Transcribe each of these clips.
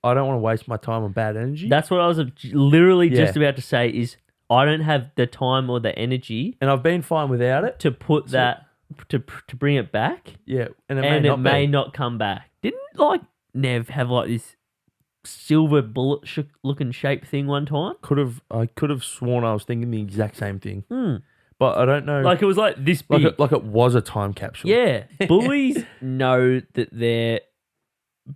I don't want to waste my time on bad energy. That's what I was literally just about to say is I don't have the time or the energy. And I've been fine without it. To put that, to bring it back. Yeah. And it may not come back. Didn't like Nev have like this silver bullet looking shape thing one time? I could have sworn I was thinking the exact same thing. But I don't know. Like it was like this big. Like it was a time capsule. Yeah. Bullies know that they're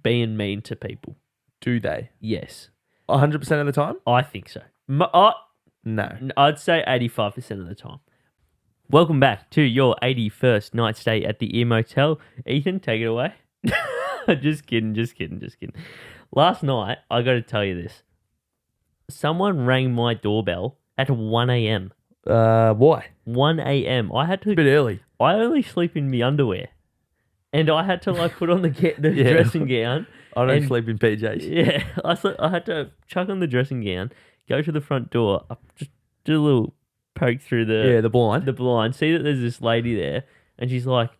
being mean to people. Do they? Yes. 100% of the time? I think so. No. I'd say 85% of the time. Welcome back to your 81st night stay at the Ear Motel. Ethan, take it away. Just kidding. Last night, I got to tell you this. Someone rang my doorbell at 1 a.m. Why? 1 a.m. I had to... It's a bit early. I only sleep in my underwear. And I had to like put on the dressing gown. I don't sleep in PJs. Yeah. I had to chuck on the dressing gown, go to the front door, just do a little poke through the blind, see that there's this lady there, and she's like,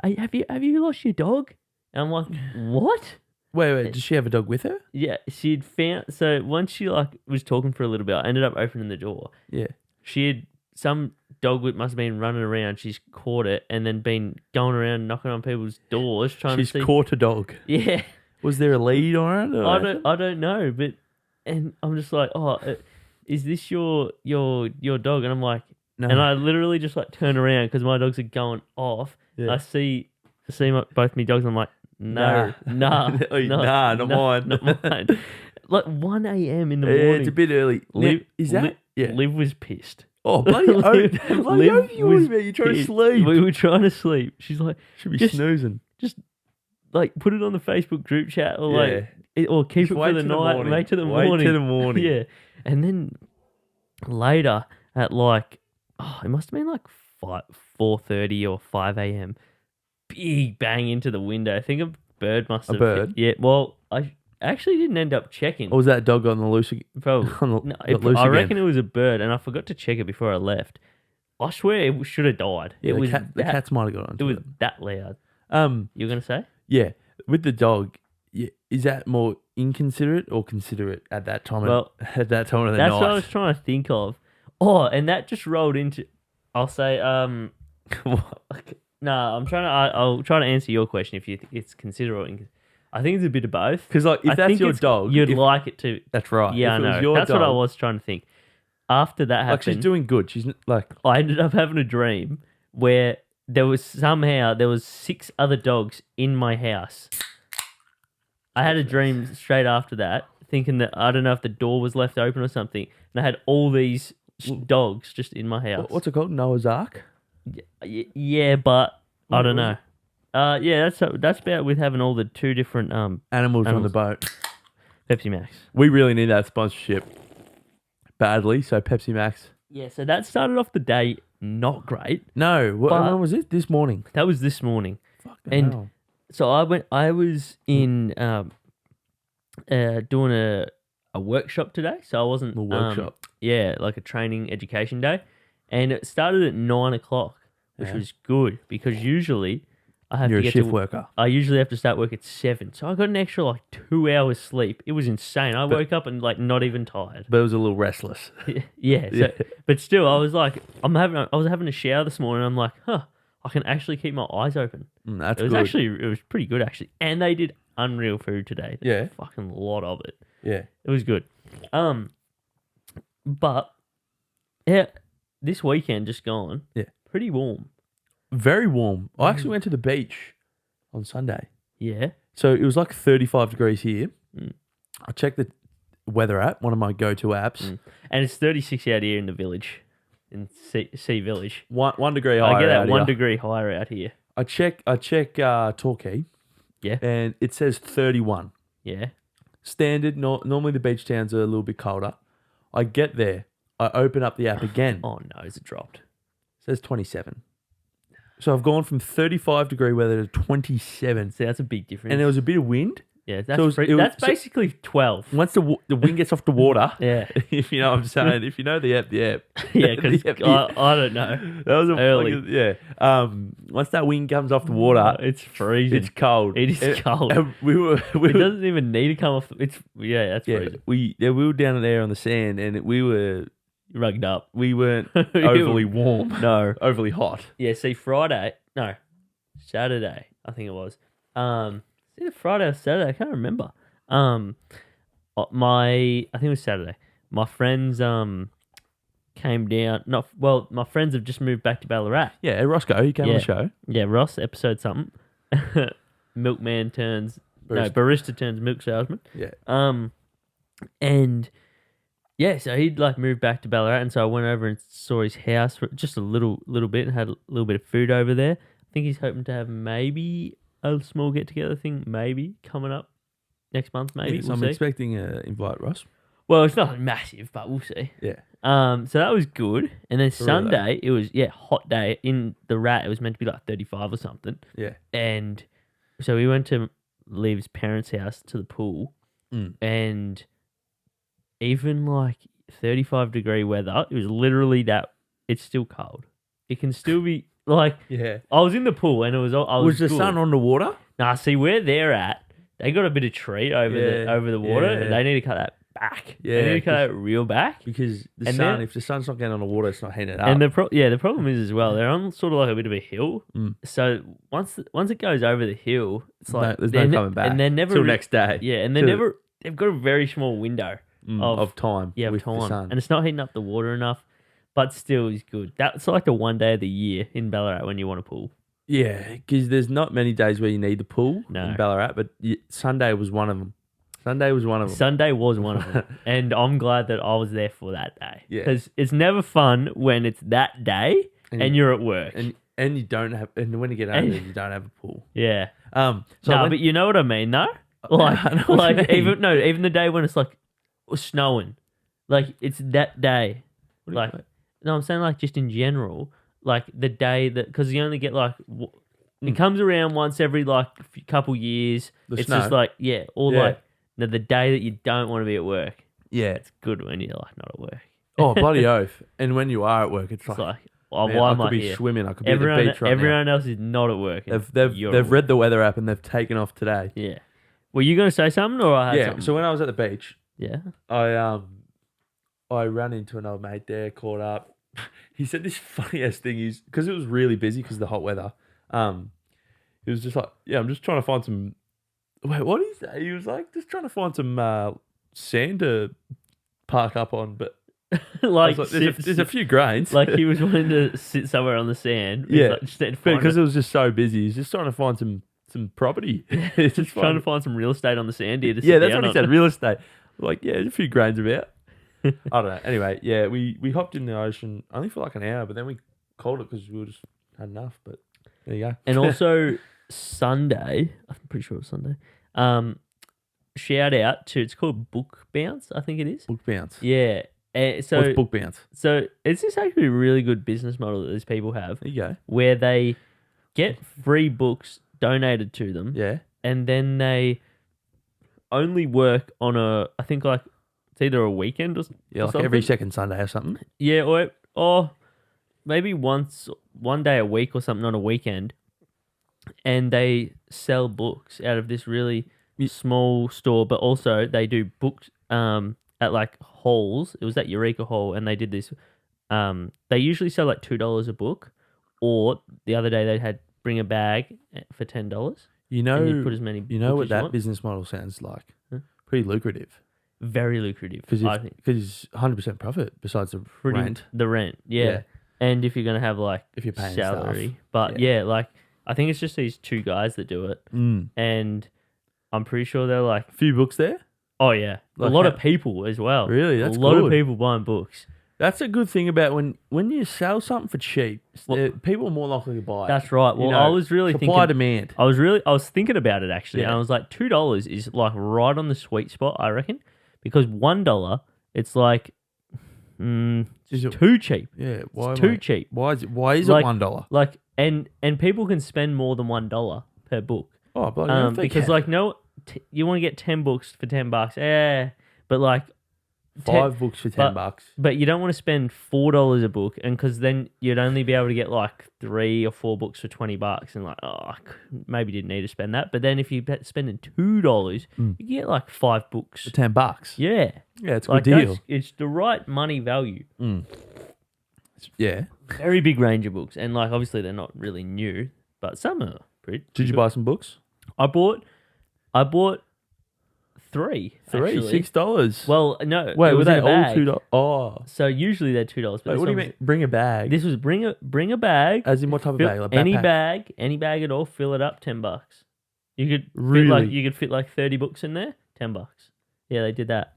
hey, have you lost your dog? And I'm like, what? Wait, does she have a dog with her? Yeah, she'd found, so once she like was talking for a little bit, I ended up opening the door. Yeah. She had, some dog must have been running around, she's caught it, and then been going around knocking on people's doors trying to see. She's caught a dog. Yeah. Was there a lead on it? I don't know, but, and I'm just like, is this your dog? And I'm like, no. And I literally just like turn around because my dogs are going off. Yeah. I see both my dogs. And I'm like, no, not mine. Not mine. Like 1 a.m. in the morning. It's a bit early. Liv was pissed. Oh, bloody Liv you're trying to sleep. We were trying to sleep. She's like, should be snoozing. Just like put it on the Facebook group chat or or keep it for the night. Wait till the morning. Yeah, and then later at like, it must have been like 4:30 or 5 a.m. Big bang into the window. I think a bird must have. A bird? Yeah. Well, I actually didn't end up checking. Or was that dog on the loose again? I reckon it was a bird, and I forgot to check it before I left. I swear it should have died. Yeah, the cats might have got on. It was that loud. You were gonna say? Yeah, with the dog. Yeah, is that more inconsiderate or considerate at that time? Well, at that time of the night. That's what I was trying to think of. Oh, and that just rolled into. I'll say. No, I'll try to answer your question if you think it's considerate. I think it's a bit of both. Because like, if that's your dog, you'd like it to. That's right. Yeah, I know. That's what I was trying to think. After that happened, like she's doing good. She's like. I ended up having a dream where there was 6 other dogs in my house. I had a dream straight after that, thinking that I don't know if the door was left open or something, and I had all these dogs just in my house. What's it called? Noah's Ark? Yeah, but I don't know. Yeah, that's about with having all the 2 different animals on the boat. Pepsi Max. We really need that sponsorship badly. So Pepsi Max. Yeah, so that started off the day not great. No, when was it? This morning. That was this morning. Fucking hell. So I was in doing a workshop today. So I wasn't a workshop. Like a training education day, and it started at 9 o'clock, which was good because usually I have to get shift worker. I usually have to start work at 7, so I got an extra like 2 hours sleep. It was insane. I woke up and like not even tired. But it was a little restless. Yeah. But still, I was like, I was having a shower this morning. I'm like, I can actually keep my eyes open. That's good. It was pretty good actually, and they did unreal food today. Yeah, fucking lot of it. Yeah, it was good. But yeah, this weekend just gone. Yeah, pretty warm. Very warm. I actually went to the beach on Sunday. Yeah. So it was like 35 degrees here. I checked the weather app, one of my go-to apps, and it's 36 out here in the village. In Sea Village. 1 degree higher. I get that 1 degree higher out here. I check Torquay. Yeah. And it says 31. Yeah. Standard. Normally the beach towns are a little bit colder. I get there. I open up the app again. Oh no, it's dropped. It says 27. So I've gone from 35 degree weather to 27. See, that's a big difference. And there was a bit of wind. Yeah, So that's basically 12. Once the wind gets off the water, Yeah. if you know what I'm saying, if you know the app, Yeah, because I don't know. That was Early. Once that wind comes off the water, it's freezing. it's cold. It is cold. And it doesn't even need to come off. That's freezing. We were down there on the sand, and we were rugged up. We weren't overly warm. No, overly hot. Yeah. See, Saturday, I think it was. Either Friday or Saturday, I can't remember. I think it was Saturday. My friends came down. My friends have just moved back to Ballarat. Yeah, Roscoe, he came on the show. Yeah, Ross, episode something. Milkman turns barista turns milk salesman. Yeah. And yeah, so he'd like moved back to Ballarat, and so I went over and saw his house for just a little bit and had a little bit of food over there. I think he's hoping to have maybe a small get together thing, maybe coming up next month. Maybe so I'm expecting invite Ross. Well, it's not massive, but we'll see. Yeah. So that was good, and then Sunday it was hot day in the Rat. It was meant to be like 35 or something. Yeah. And so we went to Lee's parents' house to the pool, and even like 35-degree weather, it was literally that. It's still cold. It can still be. Like, I was in the pool and it was. Was the sun on the water? Nah, see where they're at, they got a bit of tree over the water, and they need to cut that back. Yeah, they need to cut that real back because if the sun's not getting on the water, it's not heating it up. And the problem is as well, they're on sort of like a bit of a hill. So once it goes over the hill, it's like there's no coming back, and they're never till next day. Yeah, and they've got a very small window of time. Yeah, of time, the sun. And it's not heating up the water enough. But still is good. That's like the one day of the year in Ballarat when you want a pool. Yeah, because there's not many days where you need the pool in Ballarat, but Sunday was one of them. Sunday was one of them. And I'm glad that I was there for that day. Yeah. Because it's never fun when it's that day and you're at work. And you don't have, and when you get over there, you don't have a pool. Yeah. But you know what I mean, though? Even the day when it's like snowing. Like, it's that day. No, I'm saying like just in general, like the day that, because you only get like, it comes around once every like couple years. It's snow. Just like, the day that you don't want to be at work. Yeah. It's good when you're like not at work. Oh, bloody oath. And when you are at work, it's like why am I could be here? Swimming. I could be at the beach right now. Everyone else is not at work. They've read the weather app and they've taken off today. Yeah. Were you going to say something or I had something? So when I was at the beach, I ran into an old mate there, caught up. He said this funniest thing because it was really busy because of the hot weather. He was just like, I'm just trying to find some. Wait, what did he say? He was like, just trying to find some sand to park up on, but like there's a few grains. Like he was wanting to sit somewhere on the sand. Because it was just so busy. He's just trying to find some property. He's just trying to find some real estate on the sand here. That's what he said. Real estate. Like, there's a few grains about. I don't know. Anyway, we hopped in the ocean only for like an hour, but then we called it because we just had enough. But there you go. And also Sunday, I'm pretty sure it was Sunday. Shout out to, it's called Book Bounce, I think it is. Book Bounce. Yeah. What's Book Bounce? So it's just actually a really good business model that these people have. There you go. Where they get free books donated to them. Yeah. And then they only work on I think like, it's either a weekend or something. Every second Sunday or something. Yeah, or maybe one day a week or something on a weekend. And they sell books out of this really small store, but also they do books at like halls. It was at Eureka Hall, and they did this. They usually sell like $2 a book, or the other day they had bring a bag for $10. You know, and you'd put as many. You know what that business model sounds like? Huh? Pretty lucrative. Very lucrative, because 100% profit besides the rent. The rent, yeah. And if you're gonna have like if you're paying salary, staff. But like I think it's just these two guys that do it, and I'm pretty sure they're like a few books there. Oh yeah, like a lot of people as well. Really, that's a lot of people buying books. That's a good thing about when you sell something for cheap, people are more likely to buy it. That's right. Well, I was really supply demand. I was thinking about it actually, and I was like, $2 is like right on the sweet spot, I reckon, because $1, it's like too cheap. Yeah, it's too cheap. Why is it $1? Like, and people can spend more than $1 per book. Oh, bloody because like you want to get 10 books for $10. But like 5 books for $10. But you don't want to spend $4 a book, and because then you'd only be able to get like 3 or 4 books for $20, and like, maybe didn't need to spend that. But then if you spending $2, you get like 5 books For $10. Yeah, It's a like good deal. it's the right money value. Yeah. Very big range of books, and like obviously they're not really new, but some are pretty. Did you buy some books? I bought 3. Actually. $6. Well, no. Wait, it were was they in a all bag. $2? Oh. So usually they're $2. But Wait, what do you mean? Bring a bag? This was bring a bag. As in what type of bag? Like any backpack? any bag at all. Fill it up. $10. You could Really? fit like 30 books in there. $10. Yeah, they did that.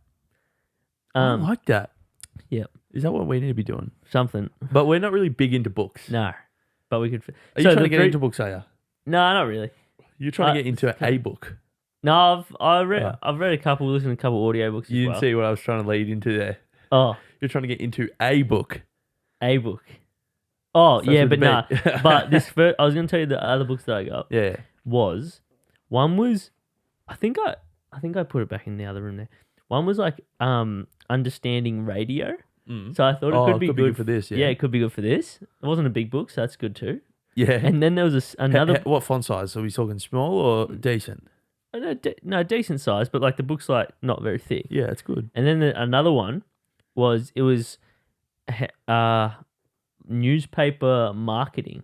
I like that. Yep. Is that what we need to be doing? Something. But we're not really big into books. No, but we could. Are you trying to get into books? Are you? No, not really. You're trying to get into a book. No, I've read a couple, listened to a couple audiobooks. You didn't see what I was trying to lead into there. Oh, you're trying to get into a book. A book. Oh, So yeah, but nah. But this first, I was going to tell you the other books that I got. Yeah. One was, I think I put it back in the other room there. One was like understanding radio. So I thought it could be good for this. Yeah, it could be good for this. It wasn't a big book, so that's good too. Yeah. And then there was another. What font size? Are we talking small or decent? No, decent size, but like the book's like not very thick. Yeah, it's good. And then another one was newspaper marketing.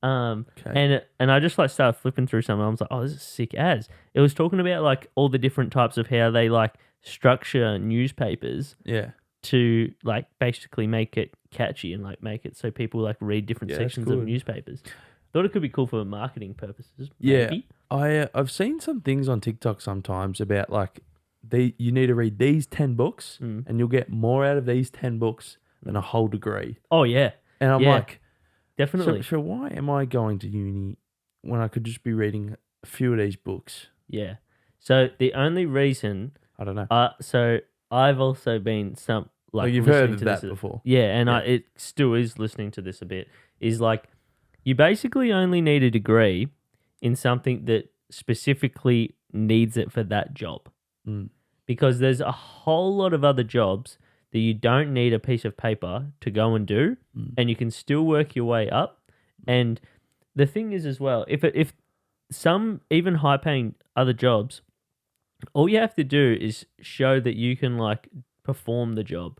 Okay. And I just like started flipping through some. I was like, oh, this is sick as. It was talking about like all the different types of how they like structure newspapers. Yeah. To like basically make it catchy and like make it so people like read different sections of newspapers. Thought it could be cool for marketing purposes. Maybe. Yeah, I've seen some things on TikTok sometimes about like you need to read these 10 books and you'll get more out of these 10 books than a whole degree. Oh yeah, and I'm like, definitely. So why am I going to uni when I could just be reading a few of these books? Yeah. So the only reason I don't know. So I've also been you've heard of that before. Yeah, and it still is listening to this a bit. Is like you basically only need a degree in something that specifically needs it for that job. Because there's a whole lot of other jobs that you don't need a piece of paper to go and do, and you can still work your way up. And the thing is as well, if some even high-paying other jobs, all you have to do is show that you can like perform the job.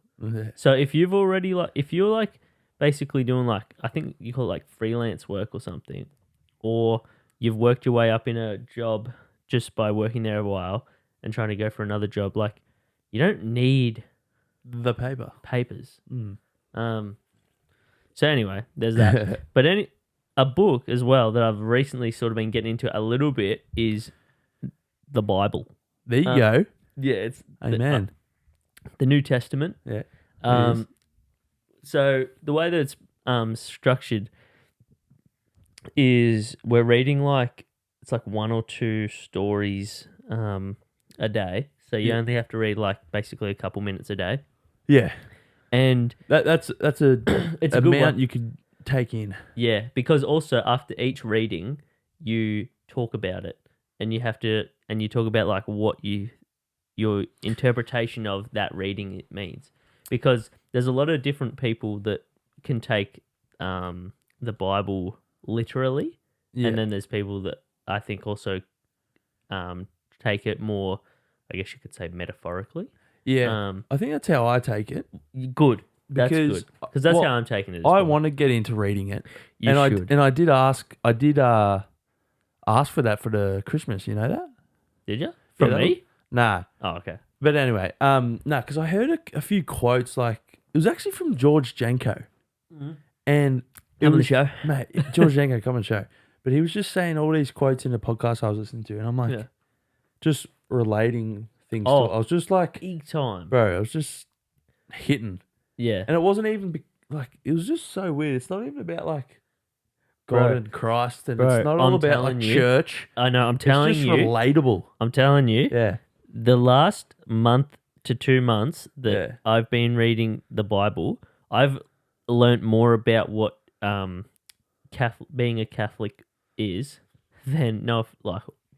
So if you've already if you're like basically doing like, I think you call it like freelance work or something, or you've worked your way up in a job just by working there a while and trying to go for another job, like you don't need the papers. So anyway, there's that. But a book as well that I've recently sort of been getting into a little bit is the Bible. There you go. Yeah, it's Amen. The New Testament. Yeah. So the way that it's structured is we're reading it's like 1 or 2 stories a day. So you only have to read like basically a couple minutes a day. Yeah. And that's a it's a amount you could take in. Yeah, because also after each reading you talk about it, and you talk about like what your interpretation of that reading it means, because there's a lot of different people that can take the Bible literally, and then there's people that I think also take it more, I guess you could say, metaphorically. Yeah, I think that's how I take it. Good. That's good. Because that's how I'm taking it. I want to get into reading it. You should. I did ask for that for the Christmas. You know that? Did you? From me? Nah. Oh, okay. But anyway, because I heard a few quotes, like it was actually from George Janko, and Come on the show, mate. George Janko, come on the show. But he was just saying all these quotes in the podcast I was listening to, and I'm like, just relating things. To it. I was just like, big time, bro. I was just hitting. Yeah, and it wasn't even it was just so weird. It's not even about like God and Christ, and it's not all about like church. I know. I'm telling you, it's just relatable. I'm telling you. Yeah. The last month to 2 months that I've been reading the Bible, I've learnt more about what being a Catholic is than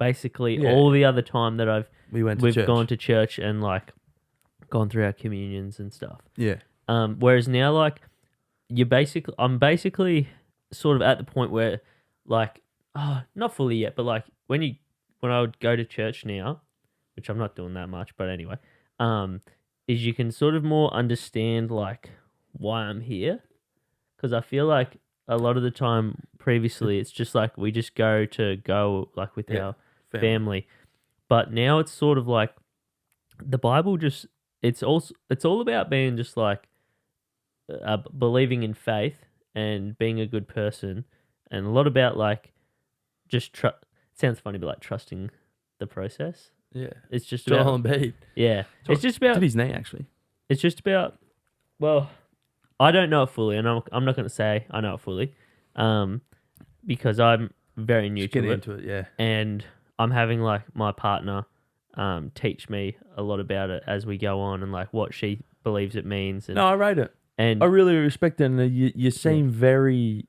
basically all the other time that we've church. gone to church and like gone through our communions and stuff. Yeah. Whereas now, like, I'm basically sort of at the point where, like, not fully yet, but like when I would go to church now, which I'm not doing that much, but anyway, is you can sort of more understand like why I'm here, because I feel like a lot of the time previously it's just like we just go like with our family, but now it's sort of like the Bible just it's all about being just like believing in faith and being a good person, and a lot about like just sounds funny, but like trusting the process. Yeah, it's just Joel about Embiid. Yeah, it's just about did his name actually. It's just about, well, I don't know it fully, and I'm not going to say I know it fully, because I'm very new to it. Yeah, and I'm having like my partner teach me a lot about it as we go on, and like what she believes it means. And, no, I rate it, and I really respect it. And you seem very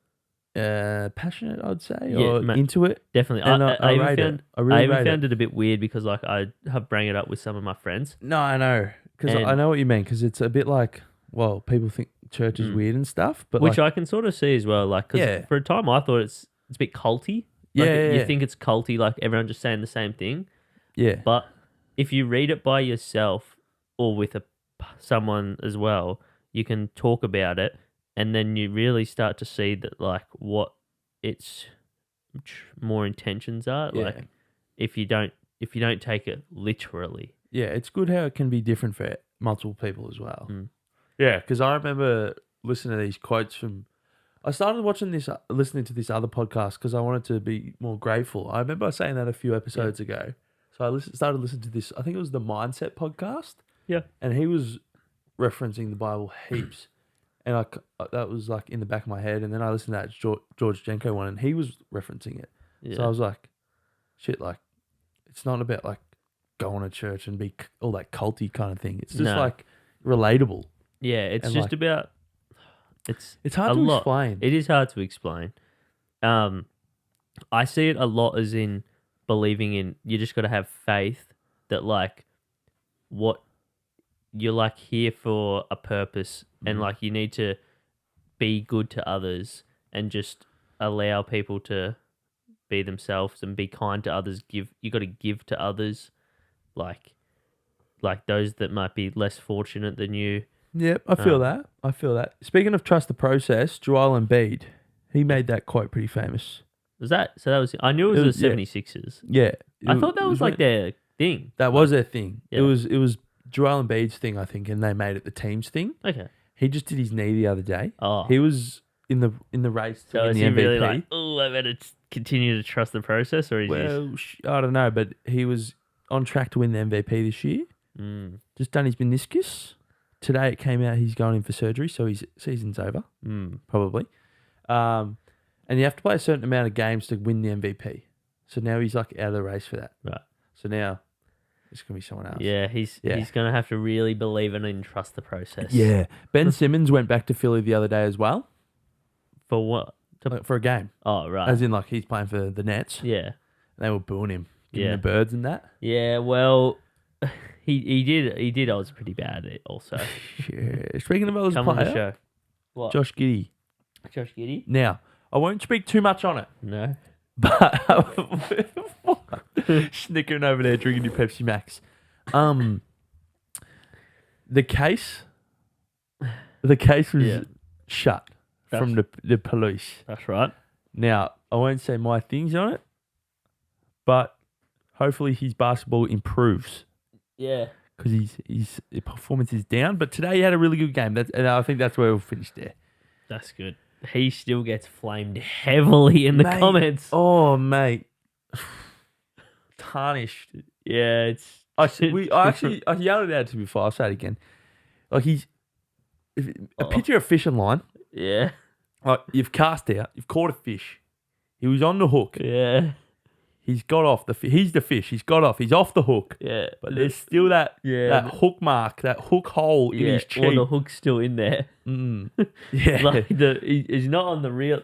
passionate, I'd say, or into it. Definitely. And I rate it. I really found it a bit weird because like I have bring it up with some of my friends. No, I know, because I know what you mean. Because it's a bit like, well, people think church is weird and stuff, but which like, I can sort of see as well. Like, because for a time I thought it's a bit culty. Like, you think it's culty, like everyone just saying the same thing. Yeah. But if you read it by yourself or with someone as well, you can talk about it, and then you really start to see that like what its more intentions are. Yeah. Like if you don't take it literally. Yeah, it's good how it can be different for multiple people as well. Yeah, because I remember listening to these quotes from. I started listening to this other podcast because I wanted to be more grateful. I remember saying that a few episodes ago. So I started listening to this. I think it was the Mindset podcast. Yeah, and he was referencing the Bible heaps, and that was like in the back of my head. And then I listened to that George Jenko one, and he was referencing it. Yeah. So I was like, shit, like it's not about like going to church and be all that culty kind of thing. It's just like relatable. Yeah, it's just like, about. It's hard to explain. It is hard to explain. I see it a lot as in believing in. You just got to have faith that like what you're like here for a purpose, and like you need to be good to others and just allow people to be themselves and be kind to others. You got to give to others, like those that might be less fortunate than you. Yep, I feel that. I feel that. Speaking of trust the process, Joel Embiid, he made that quote pretty famous. Was that? So that was. I knew it was the 76ers. Yeah. I thought that was like their thing. That was their thing. Yeah. It was Joel Embiid's thing, I think, and they made it the team's thing. Okay. He just did his knee the other day. Oh. He was in the race to win the MVP. Really like, I better continue to trust the process, or is I don't know, but he was on track to win the MVP this year. Just done his meniscus. Today it came out he's going in for surgery, so his season's over, probably. And you have to play a certain amount of games to win the MVP. So now he's like out of the race for that. Right. So now it's going to be someone else. Yeah, he's going to have to really believe in and trust the process. Yeah. Ben Simmons went back to Philly the other day as well. For what? For a game. Oh, right. As in like he's playing for the Nets. Yeah. And they were booing him. Giving the birds and that. Yeah, well... He did. I was pretty bad at it also. Yeah. Speaking of Oz player, on the show. What? Josh Giddey. Josh Giddey? Now, I won't speak too much on it. No. But snickering over there, drinking your Pepsi Max. The case was shut from the police. That's right. Now, I won't say my things on it, but hopefully his basketball improves. Yeah. Because his performance is down. But today he had a really good game. And I think that's where we'll finish there. That's good. He still gets flamed heavily in the comments. Oh, mate. Tarnished. Yeah, it's... I yelled it out to you before. I'll say it again. Like a picture of fishing line. Yeah. Like you've cast out. You've caught a fish. He was on the hook. Yeah. He's got off he's the fish. He's got off. He's off the hook. Yeah. But there's still that hook mark, that hook hole in his cheek. Or the hook's still in there. Yeah. Like he's not on the real...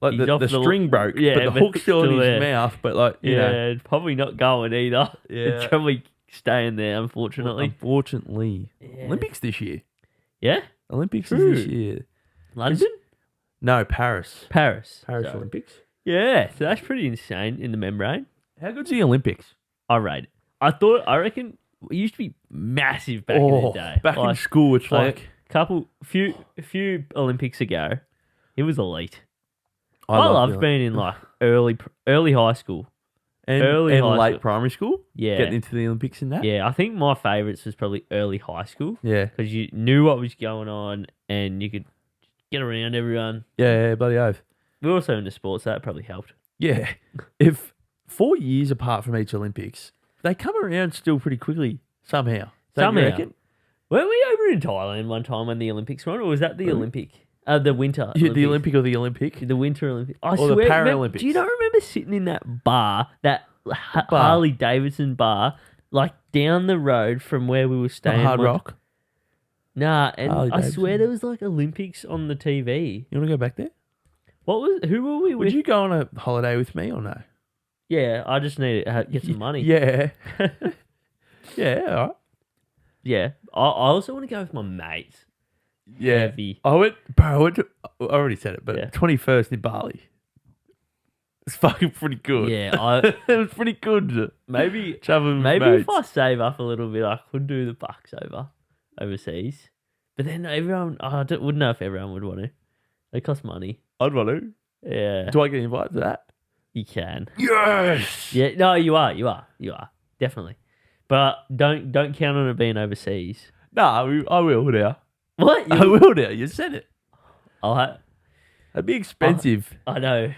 Like He's the off the- string broke, yeah, but the but hook's still in still his there. mouth. But like, you know, it's probably not going either. Yeah. It's probably staying there, unfortunately. unfortunately, Yeah. Olympics this year. Yeah? Olympics True. is this year. London? No, Paris. Paris. Paris So- Olympics. Yeah, so that's pretty insane in the membrane. How good's the Olympics? I rate it. I reckon it used to be massive back in the day. Back in Like, school, it's like a few Olympics ago, it was elite. I loved being in like early high school. early and high late school. primary school. Yeah. Getting into the Olympics and that. Yeah, I think my favourites was probably early high school Yeah. because you knew what was going on and you could get around everyone. Yeah, bloody oath. We were also into sports, so that probably helped. Yeah. If 4 years apart from each Olympics, they come around still pretty quickly somehow. Don't you Somehow. reckon? Weren't we over in Thailand one time when the Olympics were on, or was that the Olympic? The winter. Yeah, the Olympics? Olympic or the Olympic? The Winter Olympics. I Or swear, the remember- Paralympics. do you not remember sitting in that bar, that Bar? Harley Davidson bar, like down the road from where we were Not staying? Hard Rock. Nah, and Harley I swear Davidson. there was like Olympics on the TV. You want to go back there? Who were we Would with? you go on a holiday with me or no? Yeah, I just need to get some money. Yeah. Yeah, all right. Yeah. I also want to go with my mates. Yeah. Heavy. I already said it, but Yeah. 21st in Bali. It's fucking pretty good. Yeah, It was pretty good. maybe Traveling with maybe mates. if I save up a little bit, I could do the bucks overseas. But then wouldn't know if everyone would want to. They cost money. I'd want to. Yeah, Do I get invited to that? you can. Yes. Yeah, no, you are definitely. But don't count on it being overseas. No, I will now. What? I will now. You said it. That'd be expensive. I know.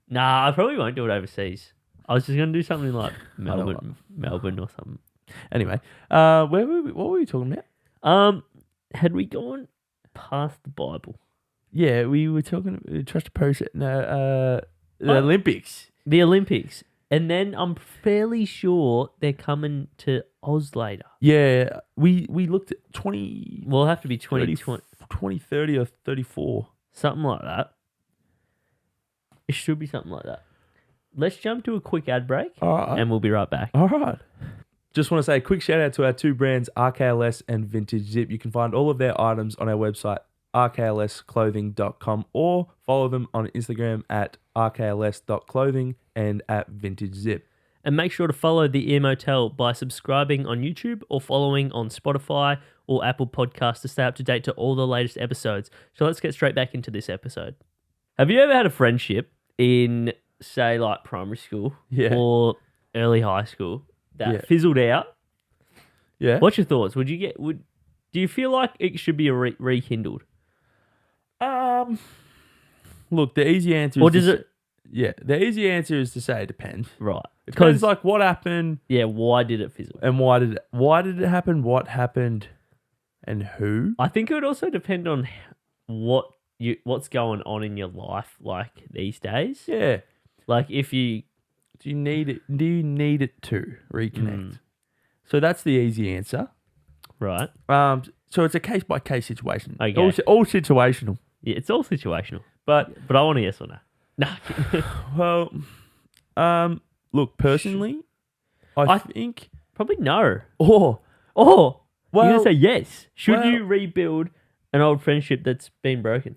Nah, I probably won't do it overseas. I was just gonna do something like don't Melbourne or something. Anyway, where were we, what were we talking about? Had we gone past the Bible? Yeah, we were talking trust the process. No, the Oh. Olympics. The Olympics. And then I'm fairly sure they're coming to Oz later. Yeah, we looked at 20, We'll have to be 30, 2020, 2030 or 34. something like that. It should be something like that. Let's jump to a quick ad break All right. and we'll be right back. All right. Just want to say a quick shout out to our two brands, RKLS and Vintage Zip. You can find all of their items on our website, rklsclothing.com, or follow them on Instagram at rkls.clothing and at Vintage Zip. And make sure to follow the Ear Motel by subscribing on YouTube or following on Spotify or Apple Podcasts to stay up to date to all the latest episodes. So let's get straight back into this episode. Have you ever had a friendship in, say, like primary school Yeah. or early high school that Yeah. fizzled out? Yeah. What's your thoughts? Do you feel like it should be rekindled? Look, the easy answer is Or does to it... Yeah, the easy answer is to say it depends. Right. It depends Because, like what happened yeah, why did it fizzle? and why did it happen, what happened, and who. I think it would also depend on what's going on in your life, like these days. Yeah. Like if you, Do you need it to reconnect? So that's the easy answer. right? So it's a case by case situation. Okay. All situational. Yeah, it's all situational. But But I want a yes or no. No. well, look, personally, I think Probably no. oh Oh, you're well gonna say yes. Should well- you rebuild an old friendship that's been broken?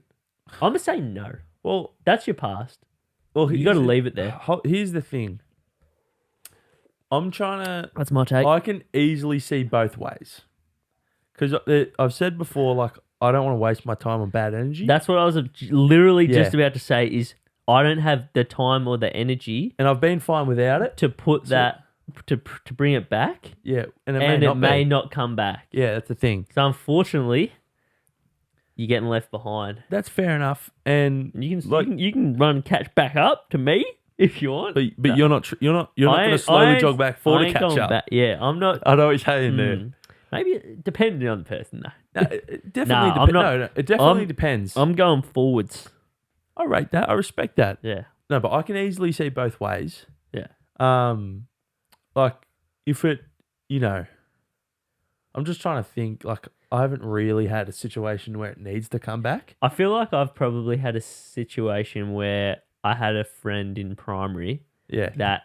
I'm gonna say no. well That's your past. well You got to leave it there. Here's the thing. I'm trying to. That's my take. I can easily see both ways. Because I've said before, like, I don't want to waste my time on bad energy. That's what I was literally just Yeah. about to say. Is I don't have the time or the energy and I've been fine without it. to put that to bring it back, Yeah. And and it may be. not come back. Yeah, that's the thing. So unfortunately, you're getting left behind. That's fair enough. And You can like, you can run catch back up to me if you want. but No. you're not going to slowly jog back I forward to ain't catch going up. back. Yeah, I'm not. I know what you're saying there. Maybe depending on the person though. No, it definitely Nah, I'm depends. not- No, it definitely I'm- depends. I'm going forwards. I rate that. I respect that. Yeah, No, but I can easily see both ways. yeah. Like if it, I'm just trying to think. Like I haven't really had a situation where it needs to come back. I feel like I've probably had a situation where I had a friend in primary Yeah. that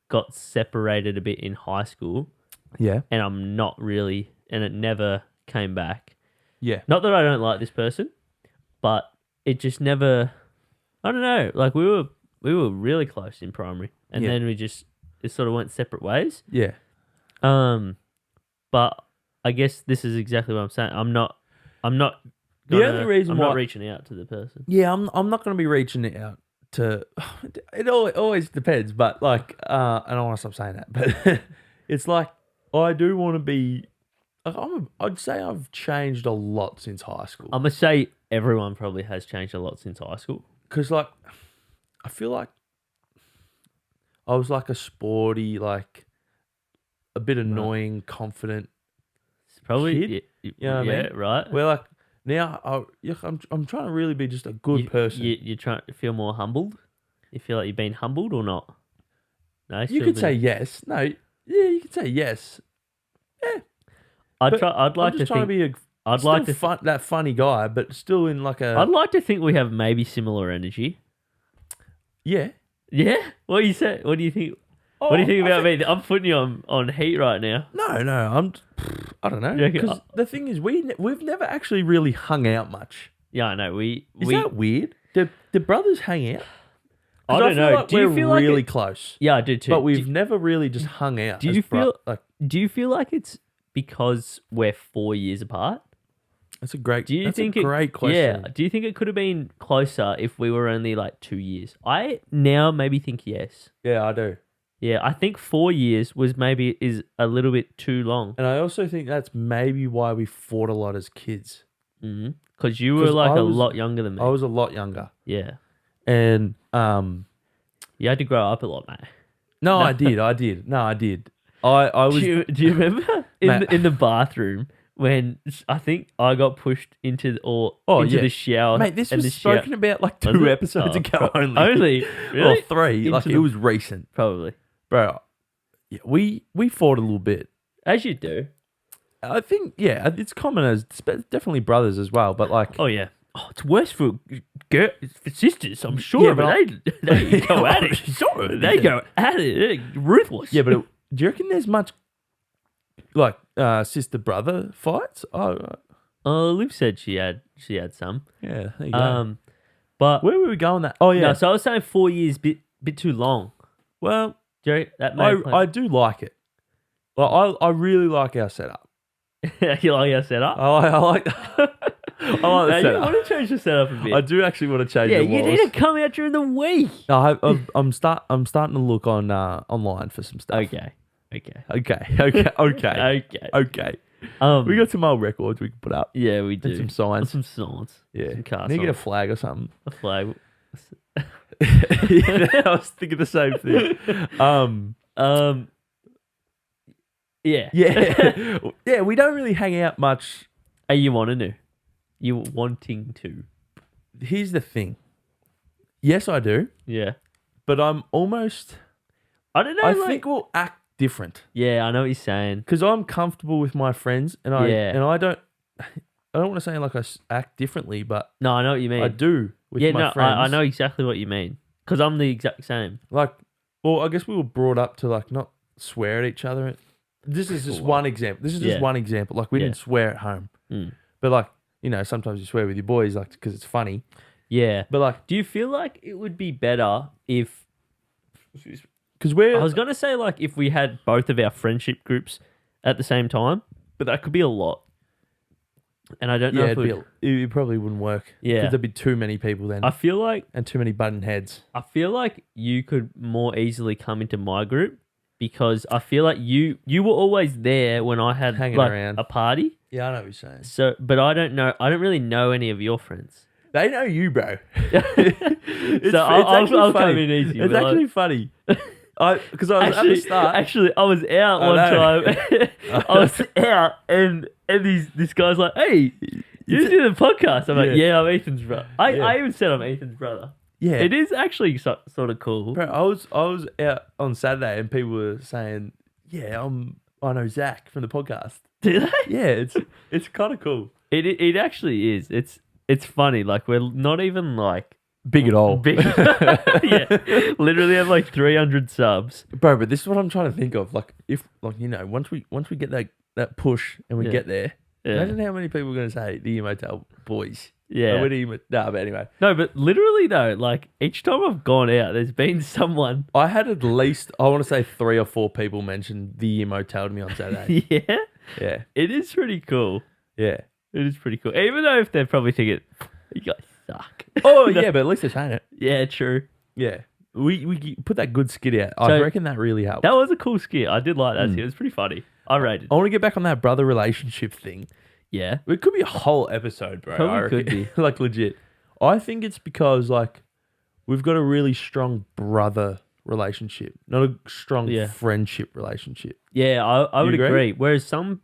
got separated a bit in high school, Yeah. and it never came back. Yeah. Not that I don't like this person, but it just never. I don't know. Like we were really close in primary, and then it sort of went separate ways. Yeah. But I guess this is exactly what I'm saying. I'm not. The only reason I'm why not reaching out to the person. Yeah, I'm not going to be reaching out to. It always depends, but like, I don't want to stop saying that, but it's like I do want to be. Like, I'd say I've changed a lot since high school. I'm gonna say everyone probably has changed a lot since high school. Because like, I feel like I was like a sporty, like a bit annoying, confident. It's probably kid. You know what I mean? Right. Where like now I'm trying to really be just a good person. You're trying to feel more humbled. You feel like you've been humbled or not? No, You could say yes. No, yeah, you could say yes. Yeah. I'd like I'm just to trying think. to be that funny guy, but still in like a. I'd like to think we have maybe similar energy. Yeah. Yeah. What do you say? What do you think? What do you think about me? I'm putting you on heat right now. No. I don't know. Because the thing is, we've never actually really hung out much. Yeah, I know. Is that weird? Do brothers hang out? I don't know. Like do you feel really close? Yeah, I do too. But we've never really just hung out. Do you feel like it's because we're 4 years apart? That's a great. Do you think a great question? Yeah. Do you think it could have been closer if we were only like 2 years? I now maybe think yes. Yeah, I do. Yeah, I think 4 years is a little bit too long. And I also think that's maybe why we fought a lot as kids. Because you were like a lot younger than me. I was a lot younger. Yeah. And you had to grow up a lot, mate. No, I did. No, I did. I was. Do you remember in the bathroom when I think I got pushed into the shower? Mate, this was spoken about like 2 episodes ago only. Only? Really? Or 3. Like it was recent. Probably. Bro, yeah, we fought a little bit. As you do. I think, yeah, it's common as definitely brothers as well, but like... Oh, yeah. Oh, it's worse for sisters, I'm sure, but they go at it. Sure, they go at it. They're ruthless. Yeah, but do you reckon there's much, like, sister-brother fights? Liv said she had some. Yeah, there you go. But where were we going that? Oh, yeah. No, so I was saying 4 years, bit too long. Well, Jerry, I do like it. Well, I really like our setup. You like our setup? I like the setup. You want to change the setup a bit. I do actually want to change the walls. Yeah, you need to come out during the week. No, I'm starting to look on online for some stuff. Okay. We got some old records we can put up. Yeah, we do. And some signs. Yeah. Some car Need to get a flag or something. A flag. I was thinking the same thing. Yeah. Yeah, we don't really hang out much. Are you wanting to? You wanting to? Here's the thing. Yes, I do. Yeah. But I'm almost... I don't know. I think we'll act different. Yeah, I know what you're saying. Because I'm comfortable with my friends, and I don't want to say like I act differently, but... No, I know what you mean. I do with my friends. I know exactly what you mean. Because I'm the exact same. Like, well, I guess we were brought up to like not swear at each other. This is just one example. Like, we didn't swear at home. But, like, you know, sometimes you swear with your boys, like, because it's funny. Yeah. But, like... Do you feel like it would be better if... Because I was going to say, like, if we had both of our friendship groups at the same time, but that could be a lot. And I don't know if it probably wouldn't work. Yeah. Because there'd be too many people then. I feel like... And too many button heads. I feel like you could more easily come into my group. Because I feel like you were always there when I had hanging around a party. Yeah, I know what you're saying. So, but I don't really know any of your friends. They know you, bro. I'll come in easy. It's actually funny. Because I was at the start. Actually, I was out one time. I was out, and this guy's like, "Hey, you do the podcast?" I'm like, "Yeah, I'm Ethan's brother." I even said I'm Ethan's brother. Yeah, it is actually sort of cool. Bro, I was out on Saturday and people were saying, "Yeah, I know Zach from the podcast." Do they? Yeah, it's kind of cool. It actually is. It's funny. Like, we're not even like big at all. Big. Yeah. Literally have like 300 subs. Bro, but this is what I'm trying to think of. Like, if, like, you know, once we get that push and we get there, imagine how many people are going to say, the Ear Motel boys. Yeah. But anyway. No, but literally though, like each time I've gone out, there's been someone. I had at least, I want to say 3 or 4 people mention the Ear Motel to me on Saturday. Yeah. Yeah. It is pretty cool. Yeah. It is pretty cool. Even though if they're probably thinking, you guys suck. Oh, yeah, but at least they're saying it. Yeah, true. Yeah. We put that good skit out. I reckon that really helped. That was a cool skit. I did like that skit. It was pretty funny. I rated. I want to get back on that brother relationship thing. Yeah. It could be a whole episode, bro. Probably could be. Like, legit. I think it's because, like, we've got a really strong brother relationship, not a strong friendship relationship. Yeah, I would agree? agree. Whereas some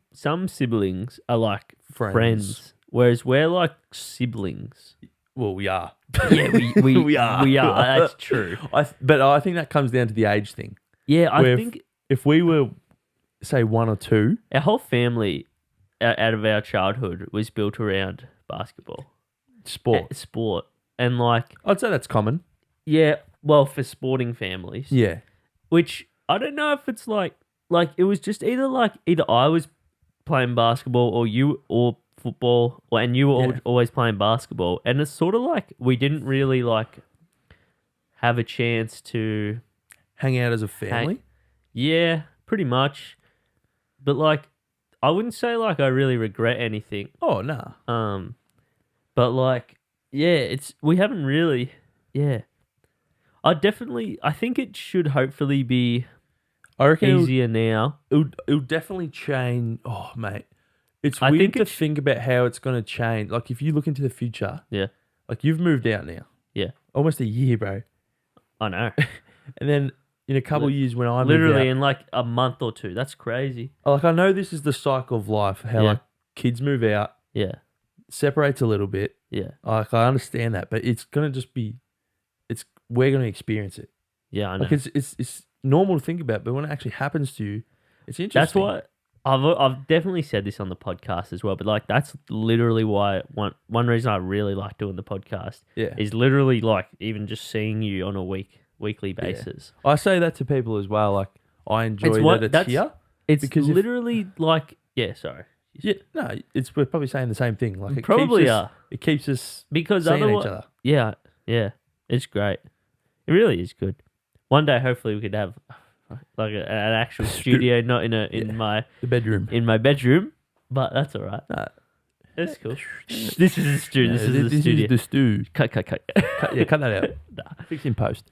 siblings are like friends. Whereas we're like siblings. Well, we are. Yeah, we we are. We are. That's true. But I think that comes down to the age thing. Yeah, I think if we were, say, 1 or 2, our whole family out of our childhood was built around basketball. Sport. And like, I'd say that's common. Yeah, well, for sporting families. Yeah. Which I don't know if it's like it was just either I was playing basketball or football, and you were always playing basketball, and it's sort of like we didn't really like have a chance to hang out as a family. Yeah, pretty much. But like, I wouldn't say like I really regret anything. Oh, nah. But like, yeah, we haven't really, yeah. I think it should hopefully be easier now. It'll definitely change. Oh, mate. It's weird to think about how it's going to change. Like, if you look into the future. Yeah. Like, you've moved out now. Yeah. Almost a year, bro. I know. And then in a couple of years when I literally moved out, in like a month or 2. That's crazy. like, I know this is the cycle of life. How, like, kids move out. Yeah. Separates a little bit. Yeah. Like, I understand that. But it's going to just be... We're going to experience it. Yeah, I know. Like, it's normal to think about, but when it actually happens to you, it's interesting. That's what I've definitely said this on the podcast as well. But like, that's literally why one reason I really like doing the podcast. Yeah. Is literally like even just seeing you on a weekly basis. Yeah. I say that to people as well. Like, I enjoy it's here. It's because literally like, yeah. Sorry. Yeah. No, we're probably saying the same thing. Like, it keeps us because seeing each other. Yeah. Yeah. It's great. It really is good. One day, hopefully, we could have like an actual studio, not in my bedroom. In my bedroom, but that's all right. That's cool. This is a studio. This is the studio. This is the stew. Cut. Cut that out. Nah. Fix in post.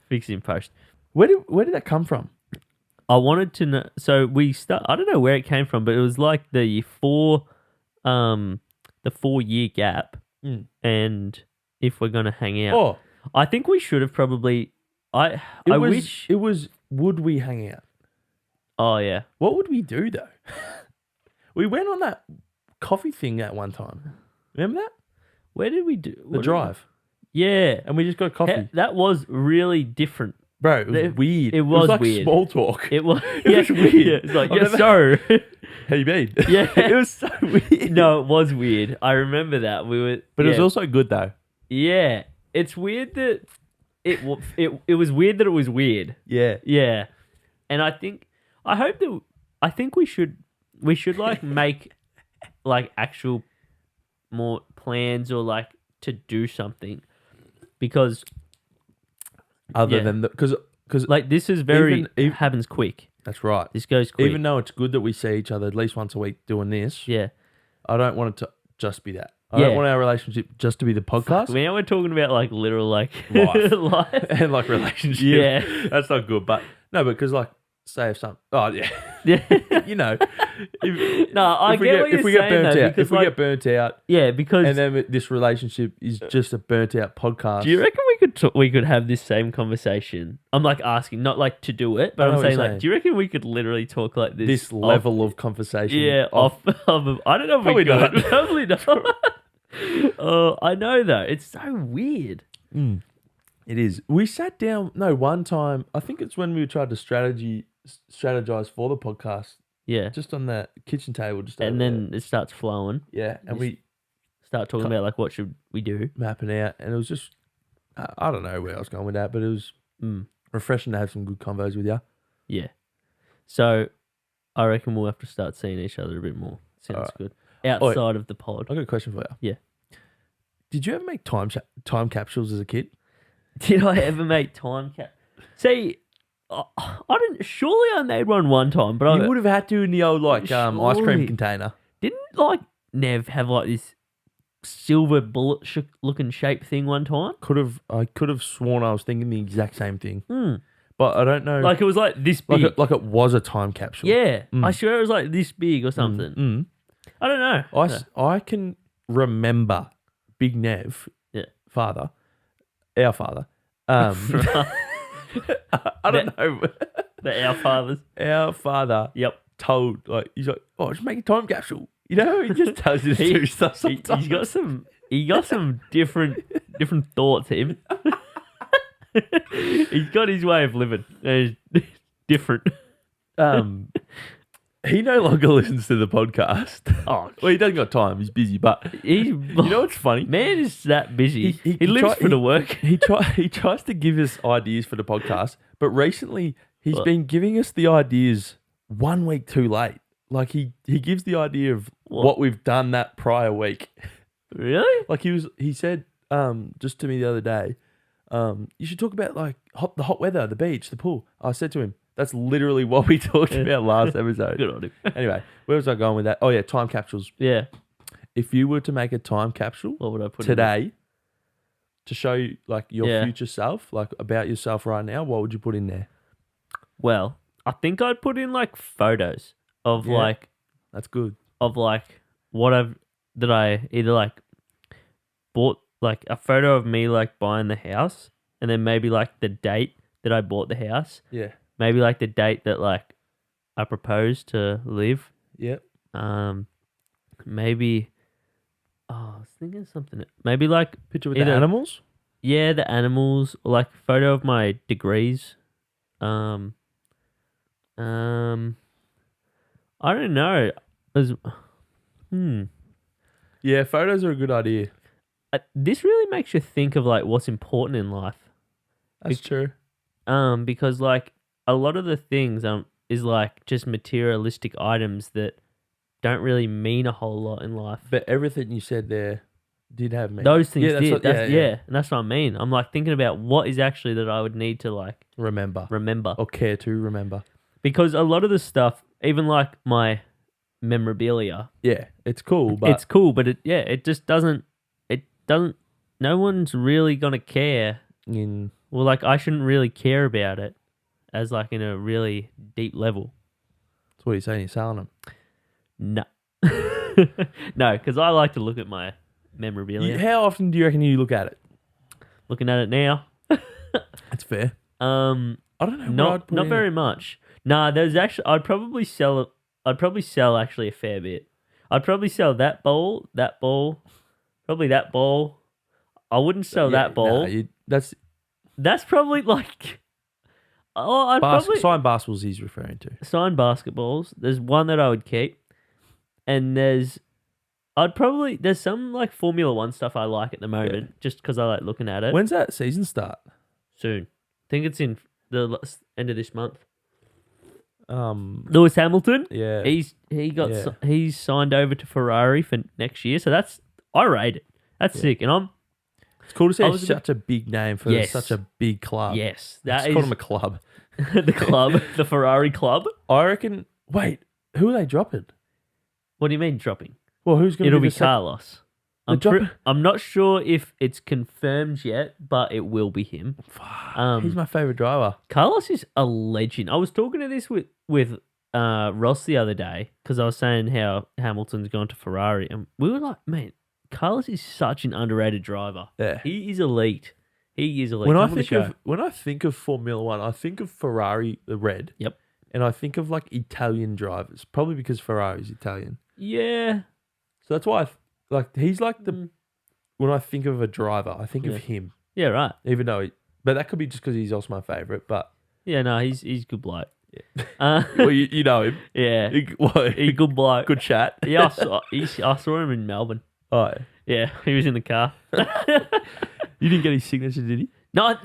Where did that come from? I wanted to know. So I don't know where it came from, but it was like the 4-year gap, and if we're gonna hang out. Oh. I think we should have probably. Wish it was. Would we hang out? Oh yeah. What would we do though? We went on that coffee thing at one time. Remember that? Where did we do the drive? Yeah, and we just got coffee. That was really different, bro. It was weird. It was like weird. Small talk. It was. It was weird. Yeah, it's like so. How you been? Yeah, it was so weird. No, it was weird. I remember that but it was also good though. Yeah. It's weird that it was weird that it was weird. Yeah. Yeah. And I think we should like make like actual more plans or like to do something because other than because like this is very happens quick. That's right. This goes quick. Even though it's good that we see each other at least once a week doing this. Yeah. I don't want it to just be that. I don't want our relationship just to be the podcast. Now we're talking about like literal like life and like relationship. Yeah, that's not good. But no, because like say if something. Oh yeah, yeah. You know. If we get burnt out. Yeah, because and then this relationship is just a burnt out podcast. Do you reckon we could have this same conversation? I'm like asking, not like to do it, but I'm saying like, do you reckon we could literally talk like this level of conversation? Yeah, I don't know if we could. Probably not. I know though. It's so weird. It is. We sat down. No, one time. I think it's when we tried to strategize for the podcast. Yeah, just on the kitchen table. And then it starts flowing. Yeah, and we start talking about like what should we do, mapping out, and it was just I don't know where I was going with that, but it was refreshing to have some good convos with you. Yeah. So I reckon we'll have to start seeing each other a bit more. Sounds good. Outside of the pod. I got a question for you. Yeah. Did you ever make time capsules as a kid? Did I ever make time cap? See, I didn't. Surely I made one time, but You would have had to in the old ice cream Surely. container. Didn't Nev have this silver bullet looking shape thing one time? I could have sworn I was thinking the exact same thing. But I don't know. Like it was this big. Like it was a time capsule. Yeah. I swear it was this big or something. I don't know. I can remember Big Nev, our father. I don't know. Our fathers. Our father. Yep. Told he's like, oh, just make a time capsule. You know, he just tells you to do stuff sometimes. He got some different thoughts. Him. He's got his way of living. It's different. He no longer listens to the podcast. Oh, well, he doesn't got time. He's busy, but you know what's funny? Man is that busy. He lives for the work. He tries to give us ideas for the podcast, but recently he's been giving us the ideas 1 week too late. Like he gives the idea of what we've done that prior week. Really? Like he said just to me the other day, you should talk about the hot weather, the beach, the pool. I said to him, that's literally what we talked about last episode. Good on him. Anyway, where was I going with that? Oh yeah, time capsules. Yeah. If you were to make a time capsule, what would I put today to show you your future self, about yourself right now, what would you put in there? Well, I think I'd put in photos of that's good. Of I either bought a photo of me buying the house, and then maybe the date that I bought the house. Yeah. Maybe the date that I proposed to live. Yep. Maybe I was thinking something. Maybe picture with the animals? Yeah, the animals, or photo of my degrees. I don't know. Yeah, photos are a good idea. This really makes you think of what's important in life. That's true. Because a lot of the things is just materialistic items that don't really mean a whole lot in life. But everything you said there did have meaning. Those things did. Yeah. And that's what I mean. I'm thinking about what is actually that I would need to remember or care to remember. Because a lot of the stuff, even my memorabilia. Yeah, it's cool, but it just doesn't. No one's really gonna care. Well, I shouldn't really care about it as in a really deep level. That's what you're saying. You're selling them. No, no, because I like to look at my memorabilia. How often do you reckon you look at it? Looking at it now. That's fair. I don't know. Not very much. Nah, there's actually. I'd probably sell actually a fair bit. I'd probably sell that bowl, probably that bowl. I wouldn't sell that bowl. That's probably signed basketballs he's referring to. Signed basketballs. There's one that I would keep, and there's some Formula One stuff I like at the moment, just because I like looking at it. When's that season start? Soon. I think it's in the end of this month. Lewis Hamilton. Yeah. He's signed over to Ferrari for next year, so I rate it. That's sick, and it's cool to see such a big name for such a big club. Yes, call them a club. The club, the Ferrari club. I reckon. Wait, who are they dropping? What do you mean dropping? Well, who's going to? It'll be Carlos. I'm not sure if it's confirmed yet, but it will be him. He's my favorite driver. Carlos is a legend. I was talking to this with Ross the other day because I was saying how Hamilton's gone to Ferrari, and we were like, man, Carlos is such an underrated driver. Yeah, he is elite. He is elite. When I think of Formula One, I think of Ferrari, the red. Yep. And I think of Italian drivers, probably because Ferrari's Italian. Yeah. So that's why he's when I think of a driver, I think of him. Yeah, right. Even though, but that could be just because he's also my favorite. But yeah, no, he's a good bloke. Yeah. Well, you know him. Yeah, he's a good bloke. Good chat. Yeah, I saw him in Melbourne. Oh yeah, he was in the car. You didn't get his signature, did he? No,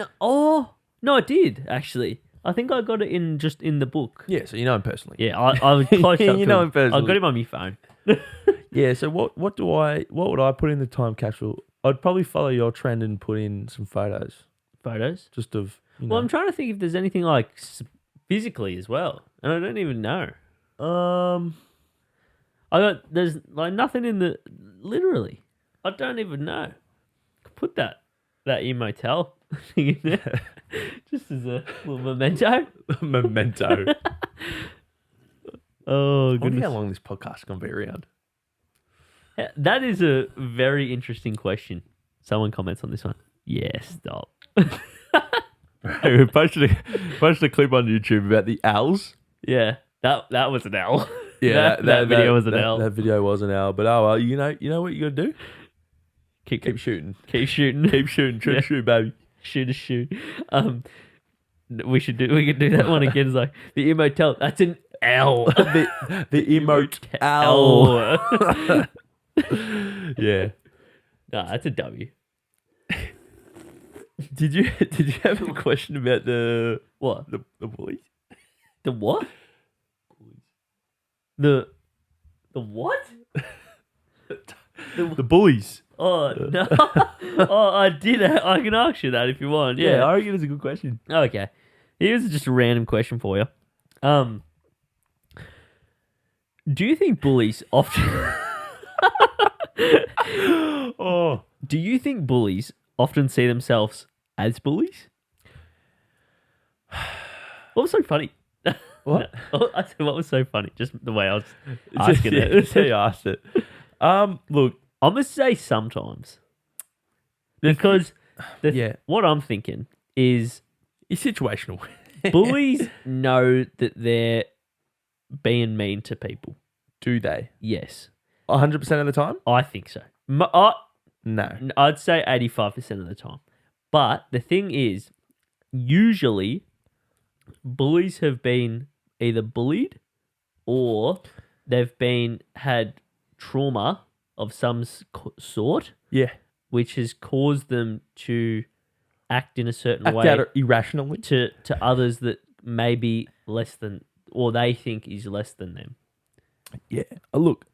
no, I did actually. I think I got it in the book. Yeah, so you know him personally. Yeah, I was close up. You know him I personally. got him on my phone. Yeah, so what would I put in the time capsule? I'd probably follow your trend and put in some photos. Photos? Just of, Well, I'm trying to think if there's anything like physically as well. And I don't even know. There's like nothing in the, literally. I don't even know. Put that Ear Motel thing in there. Just as a little memento. Memento. Oh, I wonder goodness. how long this podcast is going to be around. That is a very interesting question. Someone comments on this one. Yeah, stop. We posted a clip on YouTube about the owls. Yeah, that was an L. Yeah, that video was an L. That video was an L. But oh well, you know what you got to do? Keep shooting. Keep shooting. Keep shooting. Shoot, baby. Shoot. We could do that one again. It's like the Ear Motel. That's an L. the emote L. Yeah. No, that's a W. Did you have a question about the What? The bullies? The what? The what? The bullies. Oh no! Oh, I did. I can ask you that if you want. Yeah, Yeah. I reckon it's a good question. Okay. Here's just a random question for you. Do you think bullies often? Oh, Do you think bullies often see themselves as bullies? What was so funny? what? No. I said, what was so funny? Just the way I was asking it. Yeah, you asked it. Look, I'm gonna say sometimes because yeah, what I'm thinking is it's situational. bullies know that they're being mean to people. Do they? Yes, 100% of the time? I think so. No. I'd say 85% of the time. But the thing is, usually bullies have been either bullied or they've had trauma of some sort, Yeah. which has caused them to act in a certain Act way out irrationally. to others that may be less than, or they think is less than them. Yeah. Look.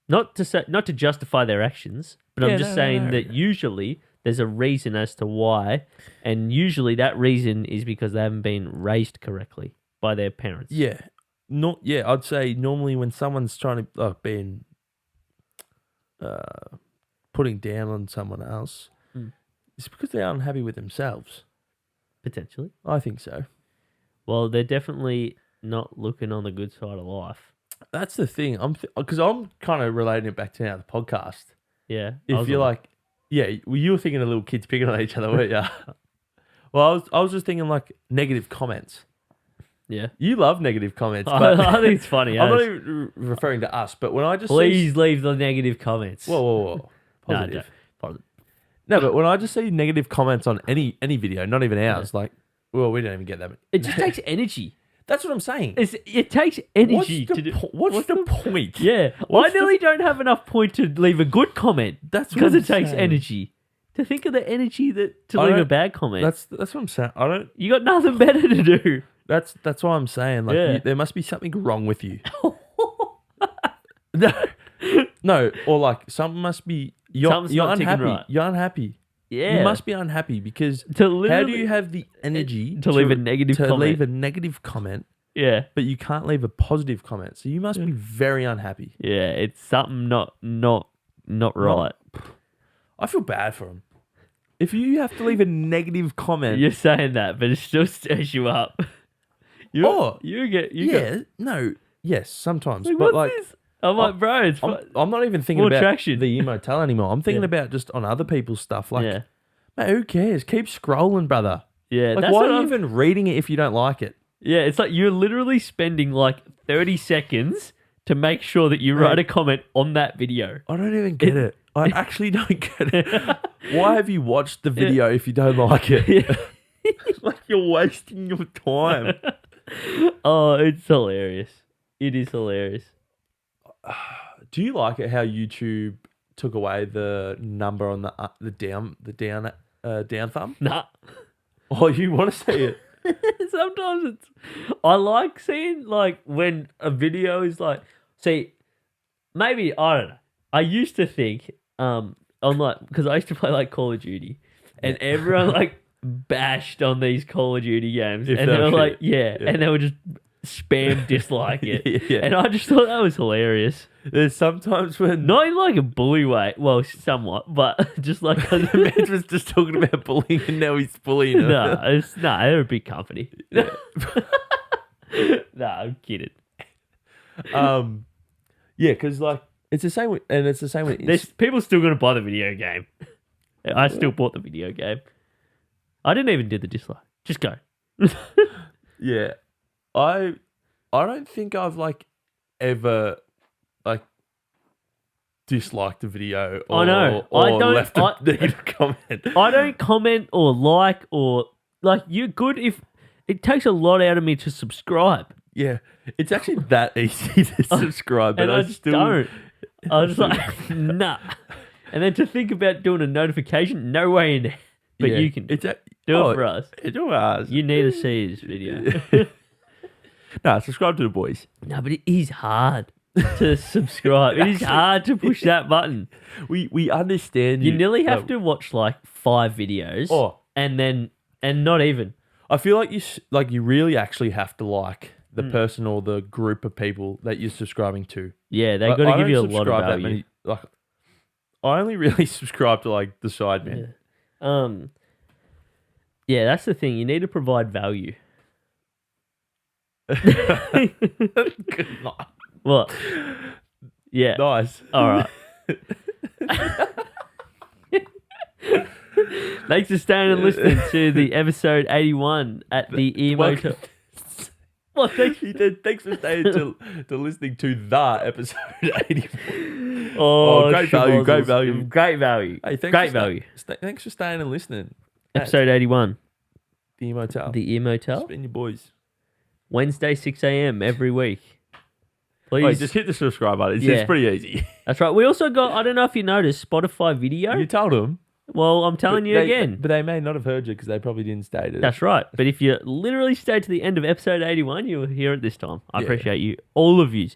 Not to justify their actions, but Yeah, I'm just saying that usually there's a reason as to why, and usually that reason is because they haven't been raised correctly by their parents. Yeah. I'd say normally when someone's trying to being putting down on someone else, it's because they're unhappy with themselves. Potentially. I think so. Well, they're definitely not looking on the good side of life. That's the thing. Because I'm kind of relating it back to now the podcast. Yeah. If you're like, yeah, well, you were thinking of little kids picking on each other, weren't you? Well, I was just thinking like negative comments. Yeah. You love negative comments. But I think it's funny. I'm not even referring to us, but when I just Please leave the negative comments. Whoa. Positive. No, positive. No, but when I just see negative comments on any video, not even ours, like, well, we don't even get that. It just takes energy. That's what I'm saying. It takes energy to do. What's the point? Yeah. I nearly don't have enough point to leave a good comment. That's because what it takes saying. energy. To think of the energy to leave a bad comment. That's what I'm saying. I don't. You got nothing better to do. That's why I'm saying like Yeah. there must be something wrong with you. No, or like something must be. You're not ticking unhappy. right. You're unhappy. Yeah. You must be unhappy because To literally- how do you have the energy to leave a negative comment? leave a negative comment, Yeah. but you can't leave a positive comment? So you must be very unhappy. Yeah. It's something not right. I feel bad for him. If you have to leave a negative comment, You're saying that, but it still stirs you up. yes, sometimes, Like, but what's like. this? I'm like, bro, it's I'm not even thinking more about traction. the Ear Motel anymore. I'm thinking Yeah. about just on other people's stuff. Like, yeah. man, who cares? Keep scrolling, brother. Yeah. Like, that's why what are you I'm- even reading it if you don't like it? Yeah, it's like you're literally spending like 30 seconds to make sure that you write a comment on that video. I don't even get it. I actually don't get it. Why have you watched the video if you don't like it? Like, you're wasting your time. Oh, it's hilarious. It is hilarious. Do you like it how YouTube took away the number on the down down thumb? Nah. Oh, you want to see it? Sometimes I like seeing like when a video is like, see, maybe I don't know. I used to think on like because I used to play like Call of Duty, and everyone like bashed on these Call of Duty games, If and they they were were like, shit. yeah, Yeah. and they would just spam dislike it, Yeah. and I just thought that was hilarious. There's sometimes when Not in like a bully way, well, somewhat, but just like the man was just talking about bullying and now he's bullying her. no, they're a big company. Yeah. No, I'm kidding. Yeah, because like it's the same with, and it's the same with There's people still gonna buy the video game. I still bought the video game. I didn't even do the dislike. Just go. Yeah, I don't think I've like ever like disliked a video or, I know. or I don't- left a negative comment. I don't comment or like you're good if it takes a lot out of me to subscribe. Yeah, it's actually that easy to subscribe, but And I I just still don't. I was like, nah. And then to think about doing a notification, no way in there. But Yeah, you can do it's it for us. Do ours. You need to see this video. No, subscribe to the boys. No, but it is hard to subscribe. It is hard to push that button. We understand You nearly have to watch like 5 videos. Oh. And not even. I feel like you really actually have to like the person or the group of people that you're subscribing to. Yeah, they Like, got to I give don't you a lot subscribe of that value. like, I only really subscribe to like the Sidemen. Yeah, that's the thing. You need to provide value. Good night. What? Yeah. Nice. All right. Thanks for staying and listening to the episode 81 at the Ear Motel. What? He said, thanks for staying to listening to the episode 84. Oh, great value, great value. Great value. Hey, Great value. Thanks for staying and listening. Episode 81. The Ear Motel. The Ear Motel. Spin your boys. Wednesday, 6 a.m. every week. Please. Wait, just hit the subscribe button. Yeah. It's pretty easy. That's right. We also got, I don't know if you noticed, Spotify video. You told them. Well, I'm telling you again. But they may not have heard you because they probably didn't stay to That's right. But if you literally stay to the end of episode 81, you'll hear it this time. I Yeah. appreciate you. All of yous.